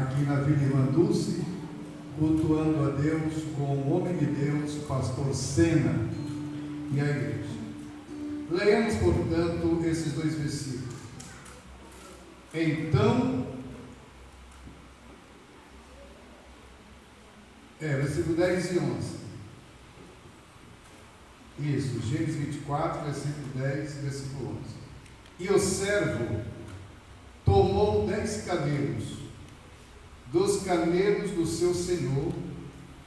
aqui na Vila Irmã Dulce, cultuando a Deus com o homem de Deus, pastor Sena, e a igreja. Leemos, portanto, esses dois versículos. Então, versículo 10 e 11. Isso, Gênesis 24, versículo 10, versículo 11. E o servo tomou 10 camelos, dos camelos do seu senhor,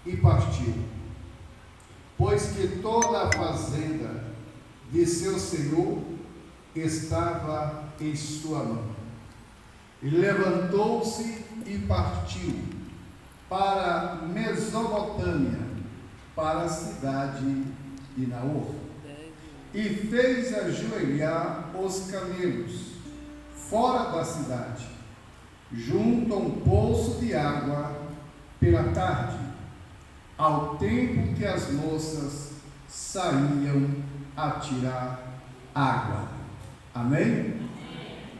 e partiu, pois que toda a fazenda de seu senhor estava em sua mão. E levantou-se e partiu para Mesopotâmia, para a cidade de Naor, e fez ajoelhar os camelos fora da cidade, junto a um poço de água, pela tarde, ao tempo que as moças saíam a tirar água. Amém?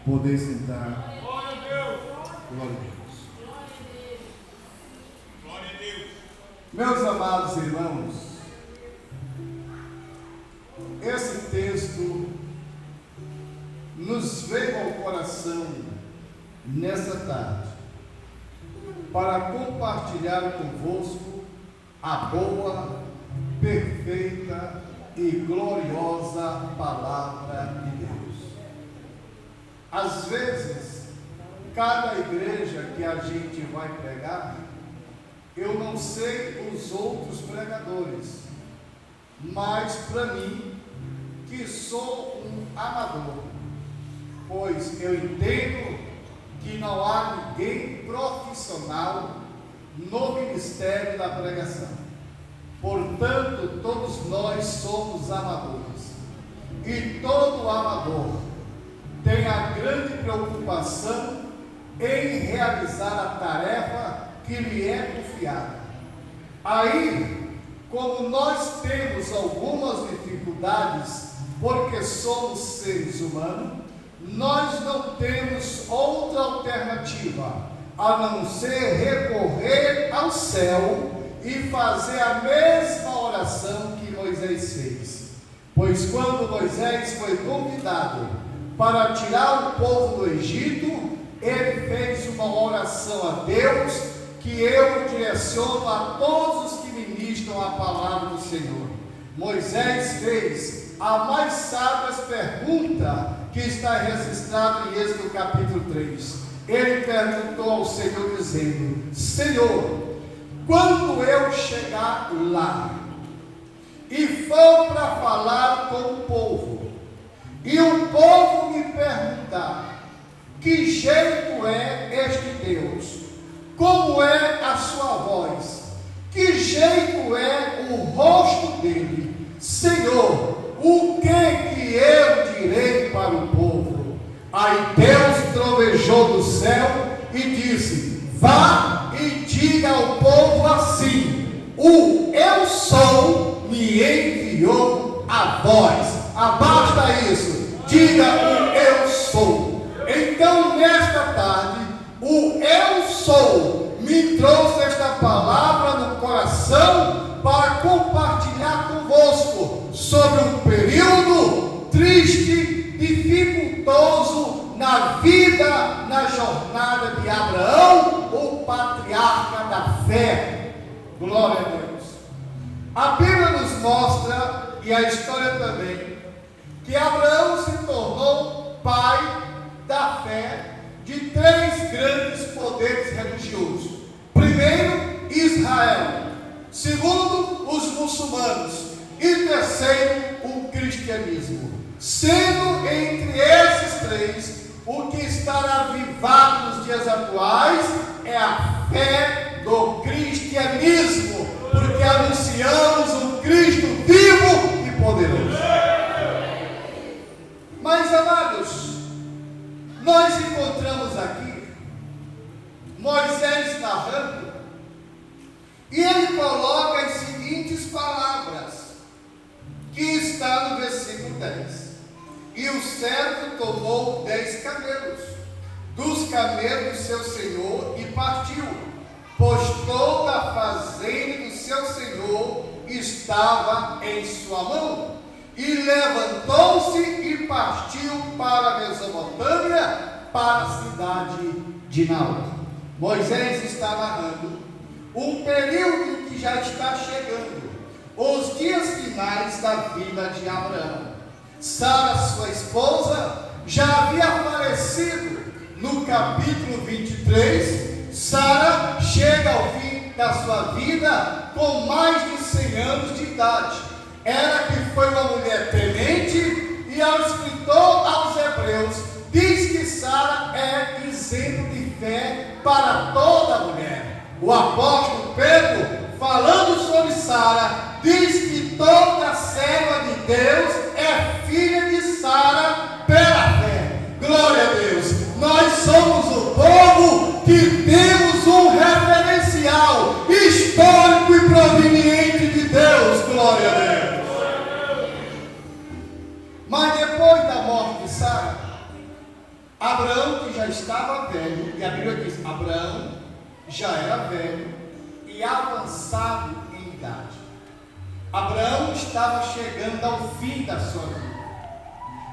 Poder sentar. Glória a Deus. Glória a Deus. Glória a Deus. Meus amados irmãos, esse texto nos veio ao coração nessa tarde para compartilhar convosco a boa, perfeita e gloriosa palavra de Deus. Às vezes, cada igreja que a gente vai pregar, eu não sei os outros pregadores, mas para mim, que sou um amador, pois eu entendo que não há ninguém profissional no ministério da pregação. Portanto, todos nós somos amadores, e todo amador tem a grande preocupação em realizar a tarefa que lhe é confiada. Aí, como nós temos algumas dificuldades, porque somos seres humanos, nós não temos outra alternativa a não ser recorrer ao céu e fazer a mesma oração que Moisés fez. Pois quando Moisés foi convidado para tirar o povo do Egito, ele fez uma oração a Deus, que eu direciono a todos os que ministram a palavra do Senhor. Moisés fez a mais sábia pergunta que está registrada em Êxodo capítulo 3. Ele perguntou ao Senhor dizendo: Senhor, quando eu chegar lá e for para falar com o povo, e o povo me perguntar que jeito é este Deus, como é a sua voz, que jeito é o rosto dele, Senhor, o que eu direi para o povo? Aí Deus trovejou do céu e disse: vá e diga ao povo assim: o eu sou me enviou a voz. Abasta isso, diga o eu sou. Então nesta tarde, o eu sou me trouxe esta palavra no coração para compartilhar convosco sobre um período triste, dificultoso na vida, na jornada de Abraão, o patriarca da fé. Glória a Deus. A Bíblia nos mostra, e a história também, que Abraão se tornou pai da fé de 3 grandes poderes religiosos. Primeiro, Israel. Segundo, os muçulmanos. E terceiro, o cristianismo. Sendo entre esses 3, o que está avivado nos dias atuais é a fé do cristianismo, porque anunciamos um Cristo vivo e poderoso. Mas, amados, nós encontramos aqui Moisés narrando, e ele coloca as seguintes palavras, que está no versículo 10. E o servo tomou 10 camelos, dos camelos do seu senhor, e partiu, pois toda a fazenda do seu senhor estava em sua mão. E levantou-se e partiu para a Mesopotâmia, para a cidade de Naor. Moisés está narrando um período que já está chegando, os dias finais da vida de Abraão. Sara, sua esposa, já havia falecido. No capítulo 23, Sara chega ao fim da sua vida com mais de 100 anos de idade. Ela que foi uma mulher temente, e ao escritor aos Hebreus diz que Sara é exemplo de fé para toda mulher. O apóstolo Pedro, falando sobre Sara, diz que toda serva de Deus é filha de Sara pela fé. Glória a Deus! Nós somos o povo que temos um referencial histórico e proveniente de Deus. Glória a Deus! Mas depois da morte de Sara, Abraão, que já estava velho, e a Bíblia diz, Abraão já era velho e avançado em idade. Abraão estava chegando ao fim da sua vida.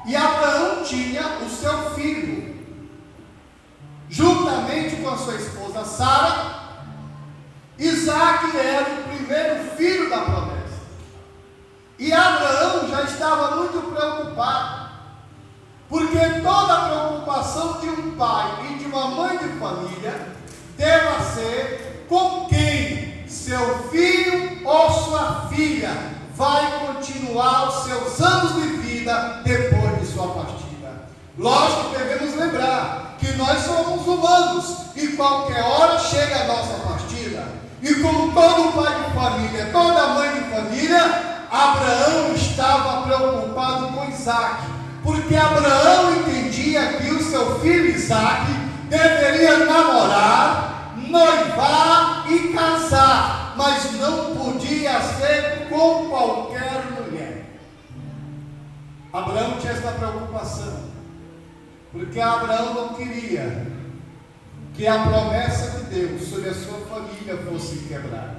E Abraão tinha o seu filho, juntamente com a sua esposa Sara. Isaac era o primeiro filho da promessa. E Abraão já estava muito preocupado, porque toda a preocupação de um pai e de uma mãe de família deve ser com quem seu filho ou sua filha vai continuar os seus anos de vida depois de sua partida. Lógico que devemos lembrar que nós somos humanos e qualquer hora chega a nossa partida. E como todo pai de família, toda mãe de família, Abraão estava preocupado com Isaac, porque Abraão entendia que o seu filho Isaac deveria namorar, noivar e casar, mas não podia ser com qualquer mulher. Abraão tinha essa preocupação, porque Abraão não queria que a promessa de Deus sobre a sua família fosse quebrada.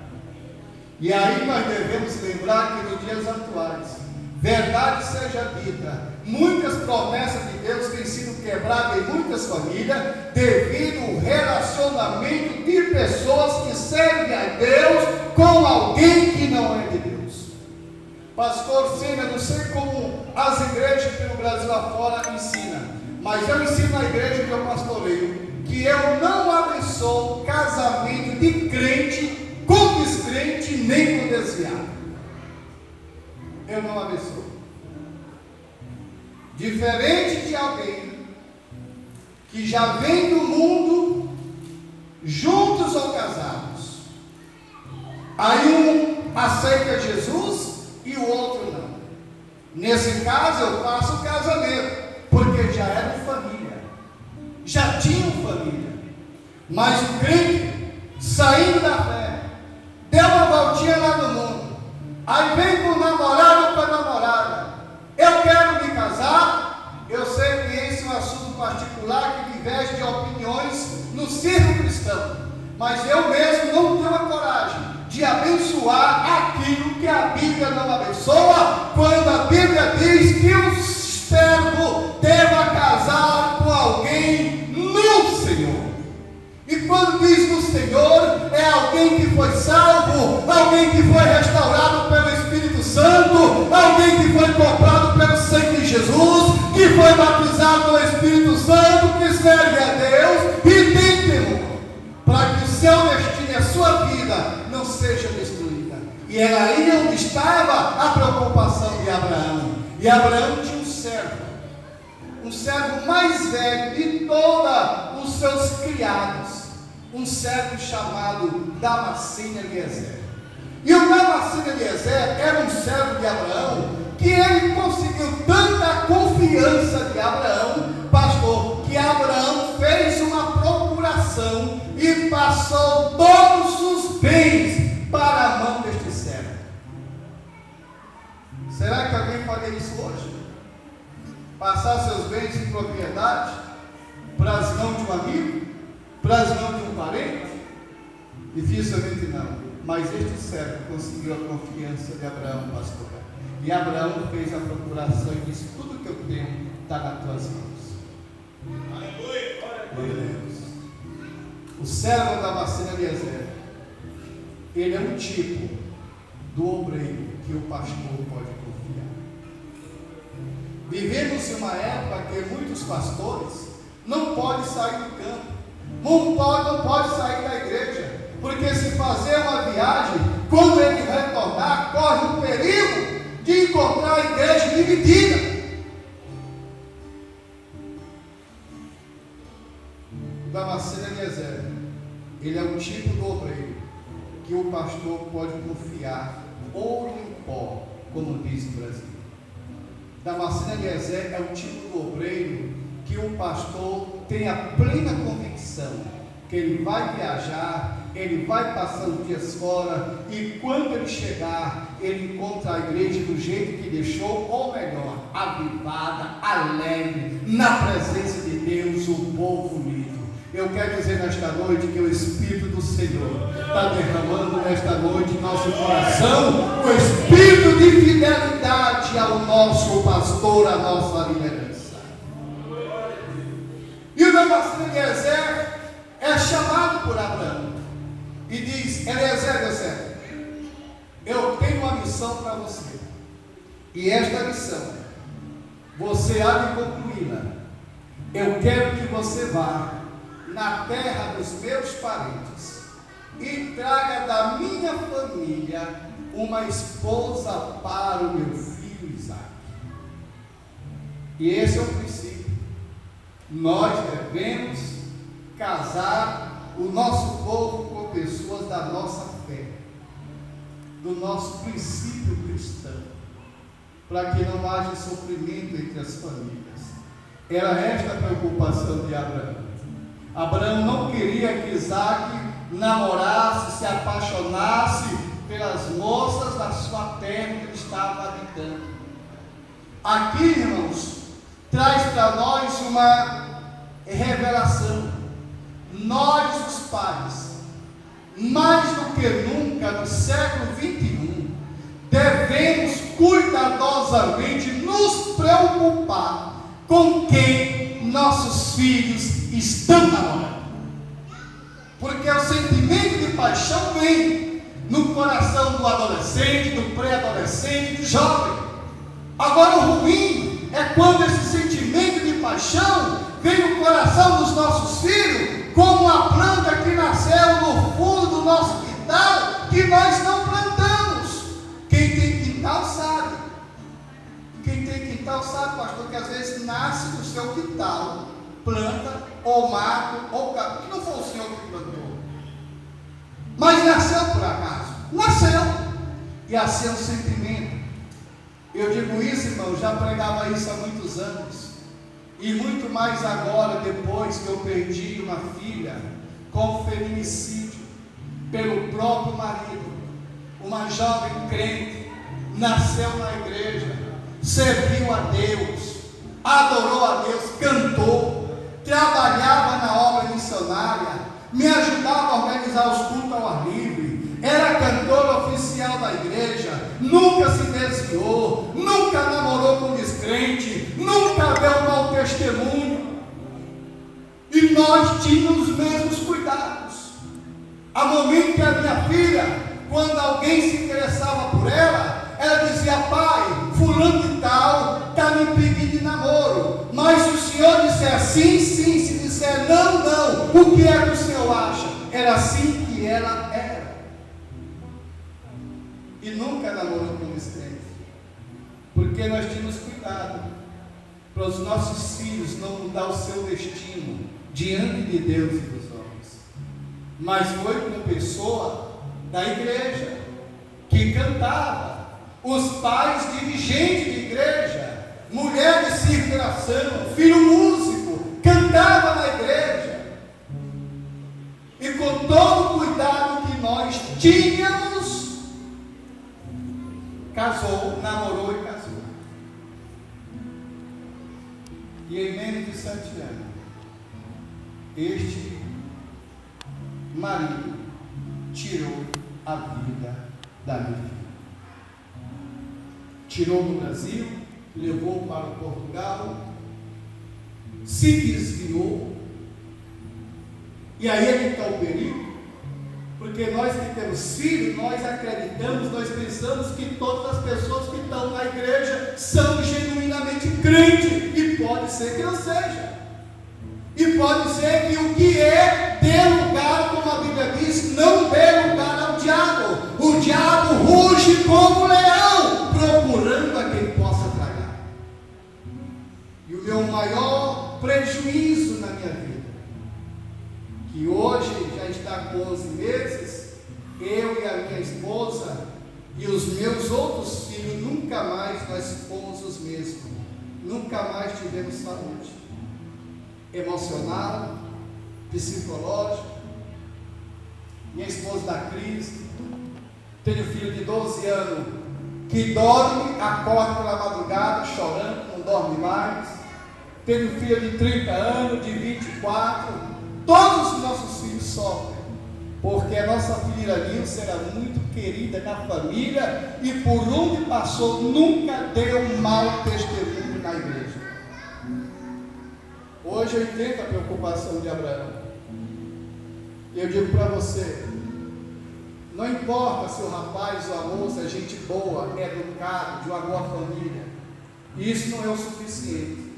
E aí nós devemos lembrar que nos dias atuais, verdade seja dita, muitas promessas de Deus têm sido quebradas em muitas famílias, devido ao relacionamento de pessoas que servem a Deus com alguém que não é de Deus. Pastor Sena, não sei como as igrejas pelo Brasil afora ensinam, mas eu ensino na igreja que eu pastoreio, que eu não abençoo casamento de crente com descrente, nem com desviado. Eu não abençoo. Diferente de alguém que já vem do mundo, juntos ou casados. Aí um aceita Jesus e o outro não. Nesse caso eu faço o casamento, porque já eram família, já tinham família. Mas o crente, saindo da fé, deu uma voltinha lá no mundo, aí vem com o namorado ou com a namorada, eu quero me casar. Eu sei que esse é um assunto particular que diverge de opiniões no círculo cristão, mas eu mesmo não tenho a coragem de abençoar aquilo que a Bíblia não abençoa, quando a Bíblia diz que o servo deva casar com alguém no Senhor. E quando diz no Senhor, é alguém que foi salvo, alguém que foi restaurado pelo Espírito Santo, alguém que foi comprado pelo sangue de Jesus, que foi batizado pelo Espírito Santo, que serve a Deus e tem temor, para que o seu destino e a sua vida não seja destruída. E era aí onde estava a preocupação de Abraão. E Abraão tinha um servo mais velho de todos os seus criados, um servo chamado Damasceno Eliezer. E o Damasceno Eliezer era um servo de Abraão, que ele conseguiu tanta confiança de Abraão, pastor, que Abraão fez uma procuração e passou todos os bens para a mão deste servo. Será que alguém faria isso hoje? Passar seus bens e propriedade para as mãos de um amigo, para as mãos de um parente? Dificilmente não. Mas este servo conseguiu a confiança de Abraão, pastor. E Abraão fez a procuração e disse: tudo que eu tenho está nas tuas mãos. Aleluia! Glória a Deus. O servo da vacina Eliezer, ele é um tipo do obreiro que o pastor pode confiar. Vivemos em uma época que muitos pastores não podem sair do campo, não pode sair da igreja, porque se fazer uma viagem, quando ele retornar, corre o perigo de encontrar a igreja dividida. O Damasceno Eliezer, ele é um tipo do obreiro que o pastor pode confiar ouro em pó, como diz o Brasil. Damasceno Eliezer é o tipo do obreiro que o pastor tem a plena convicção que ele vai viajar, ele vai passar os dias fora, e quando ele chegar, ele encontra a igreja do jeito que deixou, ou melhor, avivada, alegre, na presença de Deus, o povo unido. Eu quero dizer nesta noite que o Espírito do Senhor está derramando nesta noite em nosso coração o Espírito de fidelidade ao nosso pastor, à nossa liderança. E o Damasceno Eliezer é chamado por Abraão e diz: Eliezer, eu tenho uma missão para você, e esta missão você há de concluí-la. Eu quero que você vá na terra dos meus parentes e traga da minha família uma esposa para o meu filho Isaque. E esse é o princípio. Nós devemos casar o nosso povo com pessoas da nossa fé, do nosso princípio cristão, para que não haja sofrimento entre as famílias. Era esta a preocupação de Abraão. Abraão não queria que Isaque namorasse, se apaixonasse pelas moças da sua terra que ele estava habitando. Aqui, irmãos, traz para nós uma revelação. Nós, os pais, mais do que nunca no século 21, devemos cuidadosamente nos preocupar com quem nossos filhos estão namorando, porque o sentimento de paixão vem no coração do adolescente, do pré-adolescente, do jovem. Agora, o ruim é quando esse sentimento de paixão vem no coração dos nossos filhos, como uma planta que nasceu no fundo do nosso quintal, que nós não plantamos. Quem tem quintal sabe. Quem tem quintal sabe, pastor, que às vezes nasce no seu quintal, planta, ou mato, ou capim, que não foi o Senhor que plantou, mas nasceu por acaso, nasceu, e assim é o sentimento. Eu digo isso, irmão, já pregava isso há muitos anos, e muito mais agora, depois que eu perdi uma filha com feminicídio pelo próprio marido. Uma jovem crente, nasceu na igreja, serviu a Deus, adorou a Deus, cantou, trabalhava na obra missionária, me ajudava a organizar os cultos ao ar livre, era cantora oficial da igreja, nunca se desviou, nunca namorou com descrente, nunca deu mau testemunho, e nós tínhamos os mesmos cuidados. Há momento que a minha filha, quando alguém se interessava por ela, ela dizia: pai, fulano de tal está me pedindo de namoro, mas se o senhor disser sim, sim, se disser não, não, o que é que o senhor acha? Era assim que ela era. E nunca namorou com descrente, porque nós tínhamos cuidado para os nossos filhos não mudar o seu destino diante de Deus e dos homens. Mas foi com pessoa da igreja que cantava, os pais dirigentes de igreja, mulher de circulação, filho músico, cantava na igreja, e com todo o cuidado que nós tínhamos, casou, namorou e casou. E em menos de 7 anos, este marido tirou a vida da minha filha. Tirou do Brasil, levou para Portugal, se desviou, e aí é que está o perigo, porque nós que temos filhos, nós acreditamos, nós pensamos que todas as pessoas que estão na igreja são genuinamente crentes, e pode ser que não seja, e pode ser que o que dê lugar, como a Bíblia diz, não dê lugar ao diabo. O diabo ruge como um leão, procurando a quem possa tragar. E o meu maior prejuízo na minha vida, que hoje já está com 11 meses, eu e a minha esposa e os meus outros filhos, nunca mais nós fomos os mesmos, nunca mais tivemos saúde emocional, psicológica. Minha esposa da crise, tenho filho de 12 anos que dorme, acorda pela madrugada chorando, não dorme mais. Tenho filho de 30 anos, de 24, todos os nossos filhos sofrem, porque a nossa filha Nilce era muito querida na família e por onde passou nunca deu mau testemunho na igreja. Hoje eu entendo a preocupação de Abraão. Eu digo para você, não importa se o rapaz ou a moça é gente boa, é educado, de uma boa família, isso não é o suficiente.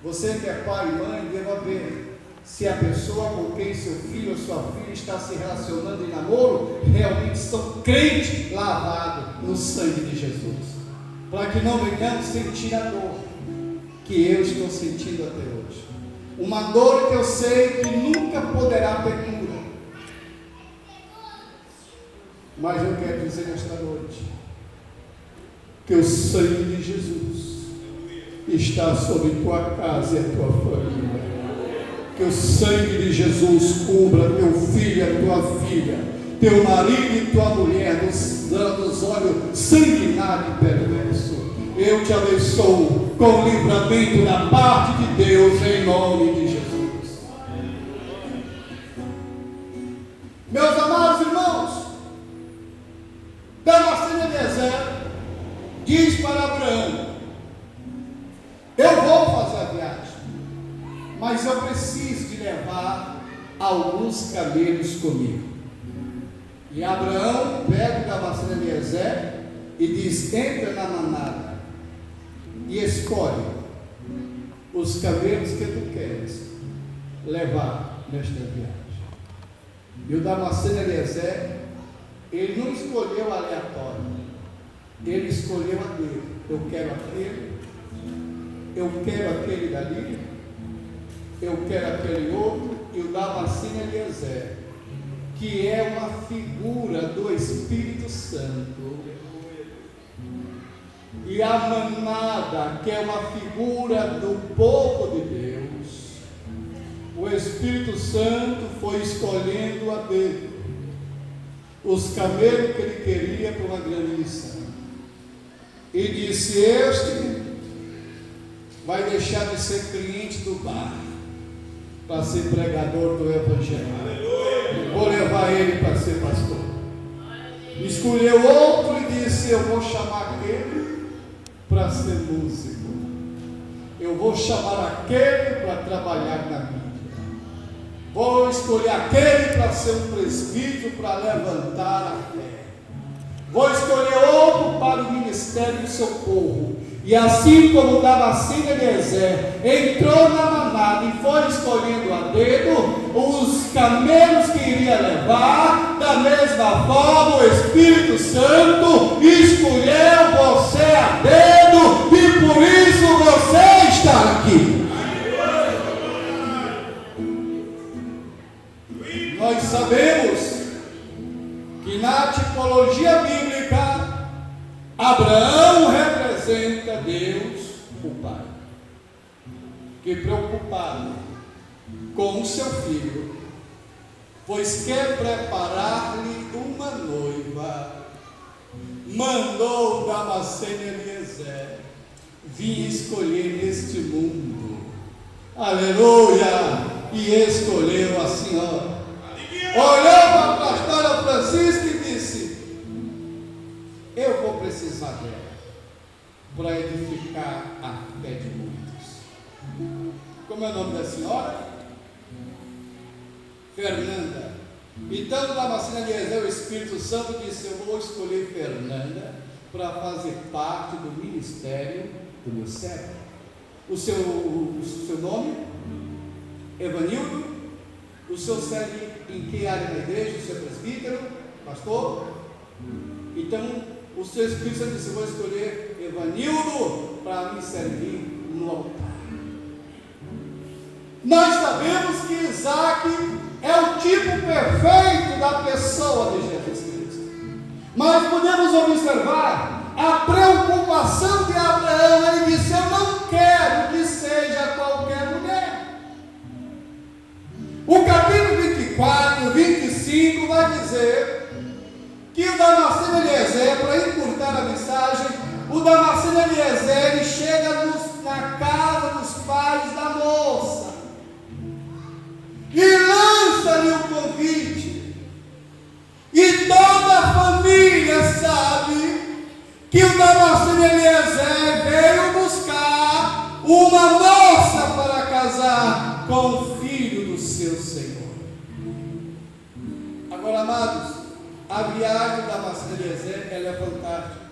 Você que é pai e mãe, deva ver se a pessoa com quem seu filho ou sua filha está se relacionando em namoro, realmente são crentes lavados no sangue de Jesus, para que não venhamos sentir a dor que eu estou sentindo até hoje. Uma dor que eu sei que nunca poderá ter cura. Mas eu quero dizer nesta noite que o sangue de Jesus está sobre tua casa e a tua família. Que o sangue de Jesus cubra teu filho e a tua filha, teu marido e tua mulher dos olhos sanguinários e perversos. Eu te abençoo com livramento da parte de Deus, em nome de Jesus. Meus amados irmãos, Damasceno Eliezer diz para Abraão: eu vou fazer a viagem, mas eu preciso de levar alguns camelos comigo. E Abraão pega o Damasceno Eliezer e diz: entra na manada e escolhe os camelos que tu queres levar nesta viagem. E o Damasceno Eliezer, ele não escolheu aleatório, ele escolheu a dele. Eu quero aquele dali, eu quero aquele outro. E o Damasceno Eliezer, que é uma figura do Espírito Santo, e a manada, que é uma figura do povo de Deus, o Espírito Santo foi escolhendo a dedo os camelos que ele queria para uma grande missão, e disse: este vai deixar de ser cliente do bar para ser pregador do Evangelho. Vou levar ele para ser pastor. Escolheu outro e disse: eu vou chamar aquele para ser músico, eu vou chamar aquele para trabalhar na mídia, vou escolher aquele para ser um presbítero, para levantar a fé, vou escolher outro para o ministério do socorro. E assim como Damasceno Eliezer entrou na manada e foi escolhendo a dedo os camelos que iria levar, da mesma forma o Espírito Santo escolheu você a dedo, e por isso você está aqui. Nós sabemos que na tipologia bíblica, Abraão representa Deus, o Pai, que preocupado com o seu filho, pois quer preparar-lhe uma noiva, mandou Damasceno Eliezer vir escolher neste mundo, aleluia, e escolheu a senhora. Olhou para a pastora Francisca Isabel, para edificar a fé de muitos. Como é o nome da senhora? Fernanda. Então, Damasceno Eliezer, o Espírito Santo disse: eu vou escolher Fernanda para fazer parte do ministério do meu servo. O seu nome? Evanildo. O senhor serve em que área da igreja? O seu presbítero? Pastor? Então, o seu Espírito Santo disse: eu vou escolher Evanildo para me servir no altar. Nós sabemos que Isaac é o tipo perfeito da pessoa de Jesus Cristo, mas podemos observar a preocupação de Abraão. Ele disse: eu não quero que seja qualquer mulher. O capítulo 24, 25 vai dizer que o Damasceno Eliezer, para encurtar a mensagem, o Damasceno Eliezer, ele chega na casa dos pais da moça e lança-lhe o convite, e toda a família sabe que o Damasceno Eliezer veio buscar uma moça para casar com o filho do seu Senhor. Agora, amados, a viagem do Damasceno Eliezer, ela é fantástica,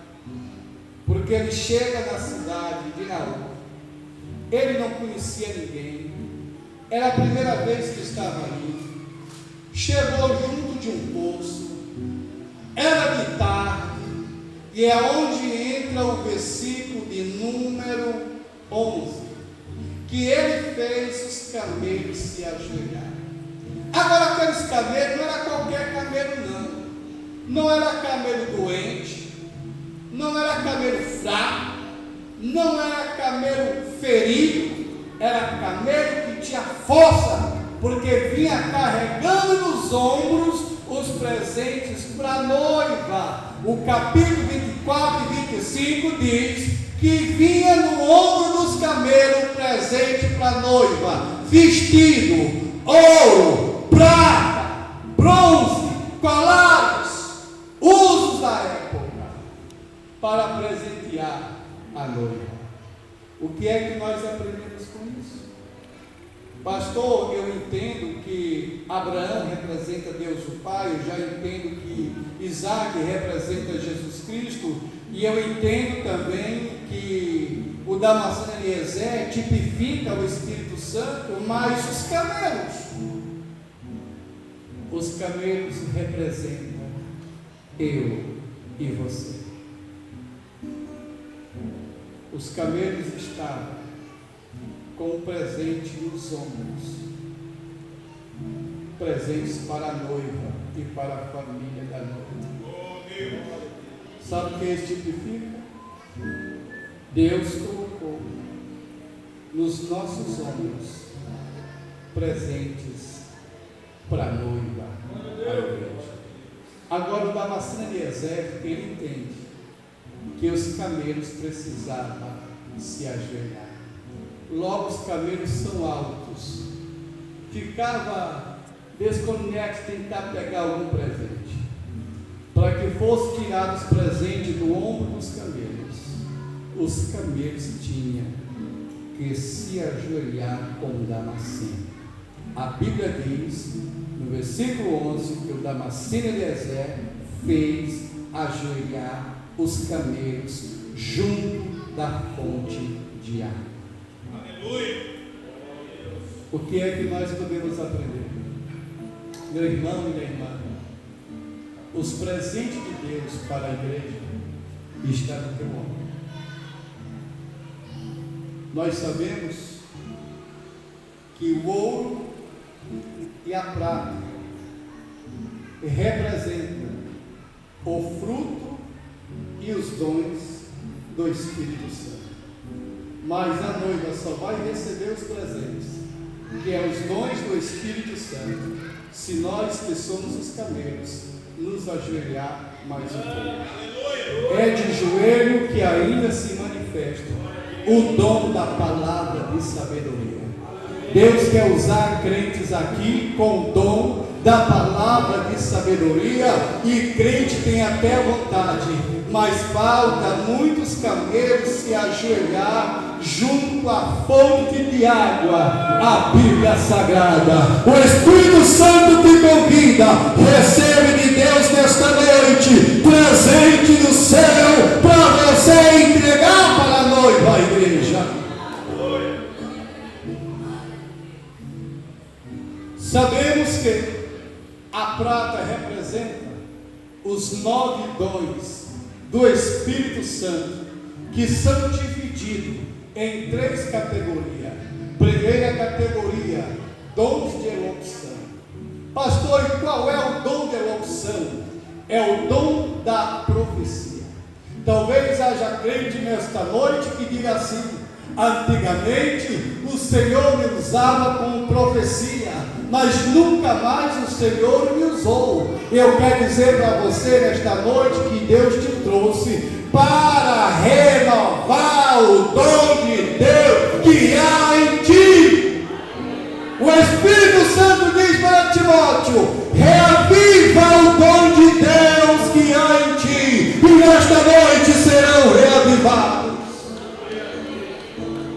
porque ele chega na cidade de Naú. Ele não conhecia ninguém, era a primeira vez que estava ali. Chegou junto de um poço, era de tarde, e é onde entra o versículo de número 11, que ele fez os camelos se ajoelharem. Agora, aqueles camelos não era qualquer camelo, não. Não era camelo doente, não era camelo fraco, não era camelo ferido, era camelo que tinha força, porque vinha carregando nos ombros os presentes para a noiva. O capítulo 24 e 25 diz que vinha no ombro dos camelos presente para a noiva: vestido, ouro, prata, bronze, colares, usos da época, para presentear a noiva. O que é que nós aprendemos com isso? Pastor, eu entendo que Abraão representa Deus o Pai, eu já entendo que Isaac representa Jesus Cristo, e eu entendo também que o Damasceno Eliezer tipifica o Espírito Santo, mas os camelos representam eu e você. Os camelos estavam com um presente nos ombros, presentes para a noiva e para a família da noiva. Sabe o que isso tipifica? Deus colocou nos nossos ombros presentes para a noiva, a igreja. Agora, o Damasceno Eliezer, ele entende que os camelos precisavam se ajoelhar. Logo, os camelos são altos. Ficava desconexo tentar pegar algum presente, para que fosse tirado os presentes do ombro dos camelos. Os camelos tinham que se ajoelhar com o Damasceno. A Bíblia diz, no versículo 11, que o Damasceno Eliezer fez ajoelhar os camelos junto da fonte de água. Aleluia! O que é que nós podemos aprender? Meu irmão e minha irmã, os presentes de Deus para a igreja estão no teu ombro. Nós sabemos que o ouro e a prata representam o fruto e os dons do Espírito Santo. Mas a noiva só vai receber os presentes, que é os dons do Espírito Santo, se nós que somos os camelos nos ajoelhar mais um pouco. É de joelho que ainda se manifesta o dom da palavra de sabedoria. Deus quer usar crentes aqui com o dom da palavra de sabedoria, e crente tem até vontade, mas falta muitos camelos se ajoelhar junto à fonte de água, a Bíblia Sagrada. O Espírito Santo te convida, recebe de Deus nesta noite, presente do céu, para você entregar para a noiva, a igreja. Sabemos que a prata representa os 9 dons do Espírito Santo, que são divididos em 3 categorias. Primeira categoria, dons de elocução. Pastor, e qual é o dom de elocução? É o dom da profecia. Talvez haja crente nesta noite que diga assim: antigamente o Senhor me usava como profecia, mas nunca mais o Senhor me usou. Eu quero dizer para você nesta noite que Deus te trouxe para renovar o dom de Deus que há em ti. O Espírito Santo diz para Timóteo: reaviva o dom de Deus que há em ti, e nesta noite serão reavivados.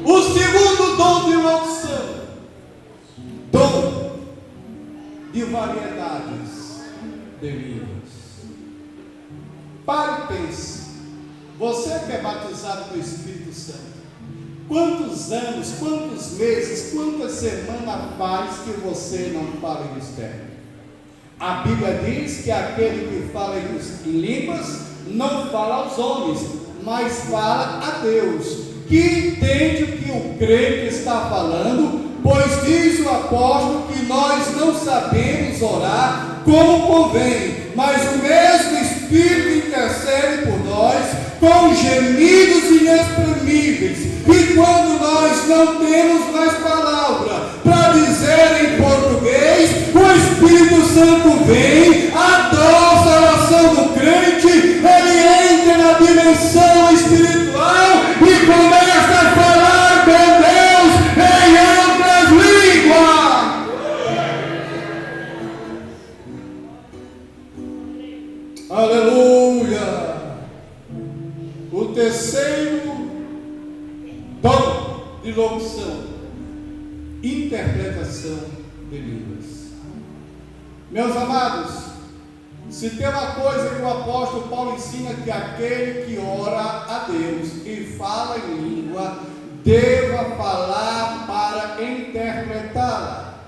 O segundo dom de elocução, dom de variedades de línguas. Pare e pense. Você que é batizado do Espírito Santo, quantos anos, quantos meses, quantas semanas faz que você não fala em mistério? A Bíblia diz que aquele que fala em línguas não fala aos homens, mas fala a Deus, que entende o que o crente está falando, pois diz o apóstolo que nós não sabemos orar como convém, mas o mesmo Espírito intercede por nós com gemidos inexprimíveis. E quando nós não temos mais palavra para dizer em português, o Espírito Santo vem, adoça a oração do crente, ele entra na dimensão espiritual e começa a falar com Deus em outras línguas. Aleluia! O terceiro dom de locução, interpretação de línguas. Meus amados, se tem uma coisa que o apóstolo Paulo ensina, que aquele que ora a Deus e fala em língua, deva falar para interpretá-la,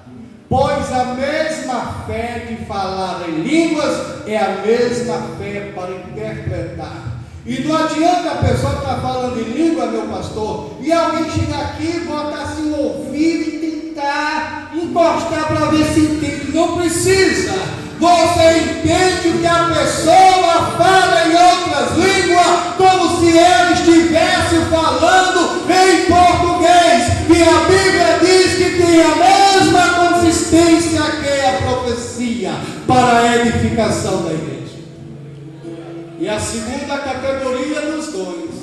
pois a mesma fé de falar em línguas é a mesma fé para interpretar. E não adianta a pessoa estar falando em língua, meu pastor, e alguém chegar aqui, botar assim o ouvido e tentar encostar para ver se entende. Não precisa. Você entende o que a pessoa fala em outras línguas, como se ela estivesse falando em português. E a Bíblia diz que tem a mesma consistência que a profecia para a edificação da igreja. E a segunda categoria dos dons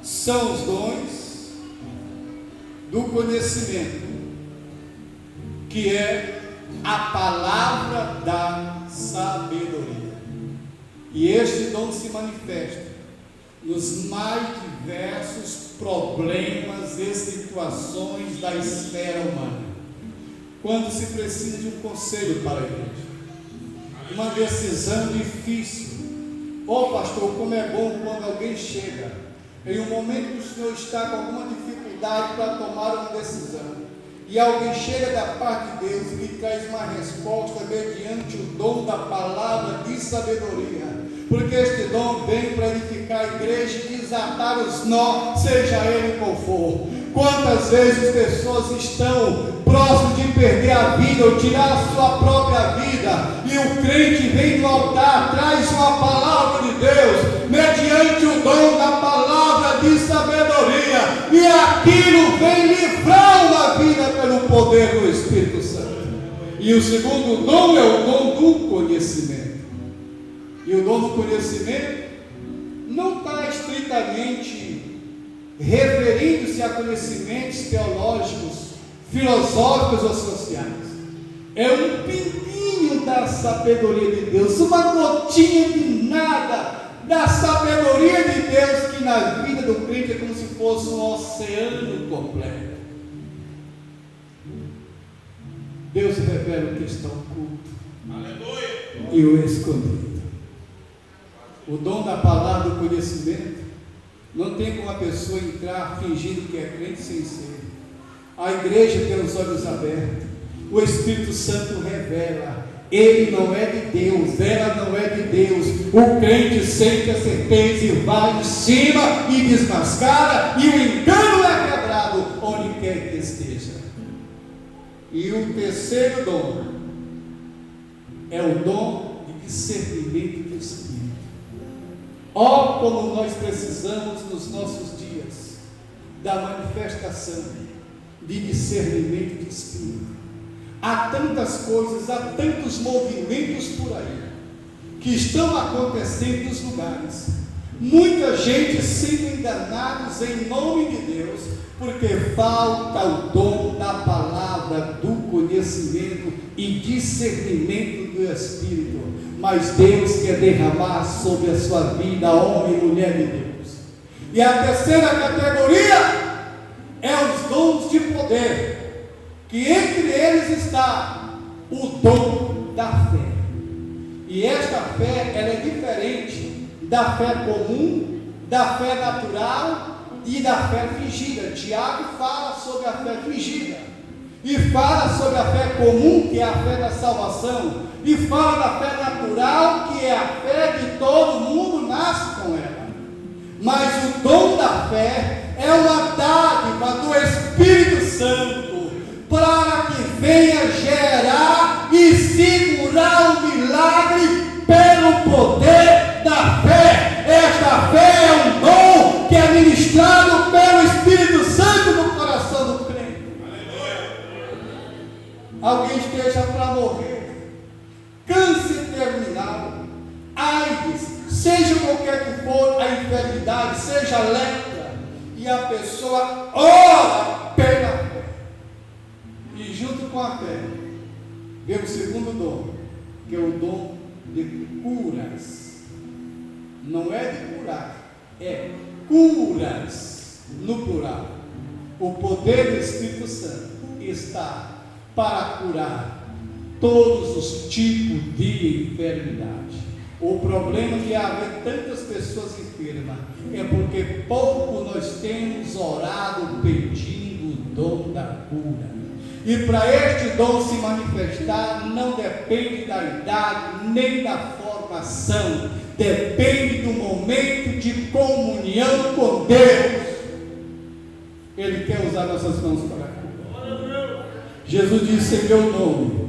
são os dons do conhecimento, que é a palavra da sabedoria. E este dom se manifesta nos mais diversos problemas e situações da esfera humana, quando se precisa de um conselho para a igreja, uma decisão difícil. Pastor, como é bom quando alguém chega em um momento que o senhor está com alguma dificuldade para tomar uma decisão, e alguém chega da parte de Deus e lhe traz uma resposta mediante o dom da palavra de sabedoria, porque este dom vem para edificar a igreja e desatar os nós, seja ele qual for. Quantas vezes pessoas estão próximas de perder a vida ou tirar a sua própria vida, e o crente vem do altar, traz uma palavra de Deus, mediante o dom da palavra de sabedoria, e aquilo vem livrar uma vida pelo poder do Espírito Santo. E o segundo dom é o dom do conhecimento. E o dom do conhecimento não está estritamente referindo-se a conhecimentos teológicos, filosóficos ou sociais, é um pinguinho da sabedoria de Deus, uma gotinha de nada da sabedoria de Deus, que na vida do crente é como se fosse um oceano completo. Deus revela o que está oculto. Aleluia. E o escondido. O dom da palavra, do conhecimento, não tem como a pessoa entrar fingindo que é crente sem ser. A igreja tem os olhos abertos. O Espírito Santo revela. Ele não é de Deus, ela não é de Deus. O crente sente a certeza e vai em cima e desmascara, e o engano é quebrado onde quer que esteja. E o terceiro dom é o dom de discernimento do Espírito. Ó, como nós precisamos nos nossos dias da manifestação de discernimento do Espírito. Há tantas coisas, há tantos movimentos por aí que estão acontecendo nos lugares. Muita gente sendo enganados em nome de Deus, porque falta o dom da palavra, do conhecimento e discernimento do Espírito. Mas Deus quer derramar sobre a sua vida, homem e mulher de Deus. E a terceira categoria é os dons de poder, que entre eles está o dom da fé. E esta fé, ela é diferente da fé comum, da fé natural e da fé fingida. Tiago fala sobre a fé fingida, e fala sobre a fé comum, que é a fé da salvação, e fala da fé natural, que é a fé que todo mundo nasce com ela. Mas o dom da fé é uma dádiva do Espírito Santo, para que venha gerar e segurar o milagre pelo poder da fé. Esta fé é um dom que é ministrado pelo Espírito Santo no coração do crente. Alguém esteja para morrer, câncer terminal, AIDS, seja qualquer que for a enfermidade, seja lepra, e a pessoa ora pela fé. E junto com a fé, vem o segundo dom, que é o dom de curas. Não é de curar, é curas, no plural. O poder do Espírito Santo está para curar todos os tipos de enfermidade. O problema de haver tantas pessoas enfermas é porque pouco nós temos orado pedindo o dom da cura. E para este dom se manifestar, não depende da idade, nem da formação, depende do momento de comunhão com Deus. Ele quer usar nossas mãos para a cura. Jesus disse: em meu nome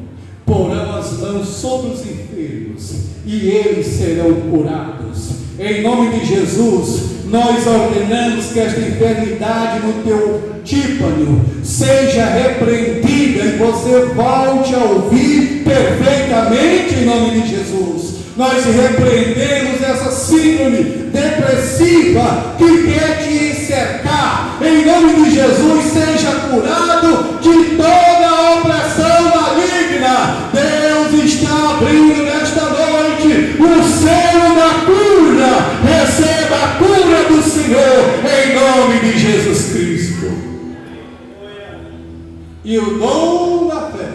porão as mãos sobre os enfermos e eles serão curados. Em nome de Jesus, nós ordenamos que esta enfermidade no teu tímpano seja repreendida e você volte a ouvir perfeitamente em nome de Jesus. Nós repreendemos essa síndrome depressiva que quer te cercar. Em nome de Jesus, seja curado de toda a opressão maligna. Deus está abrindo nesta noite o selo da cura. Receba a cura do Senhor em nome de Jesus Cristo. E o dom da fé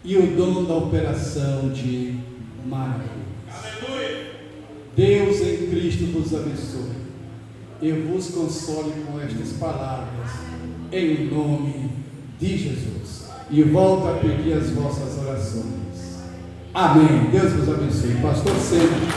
e o dom da operação de maravilhas. Deus em Cristo vos abençoe. Eu vos console com estas palavras em nome de Jesus. E volto a pedir as vossas orações. Amém. Deus vos abençoe. Pastor Sena.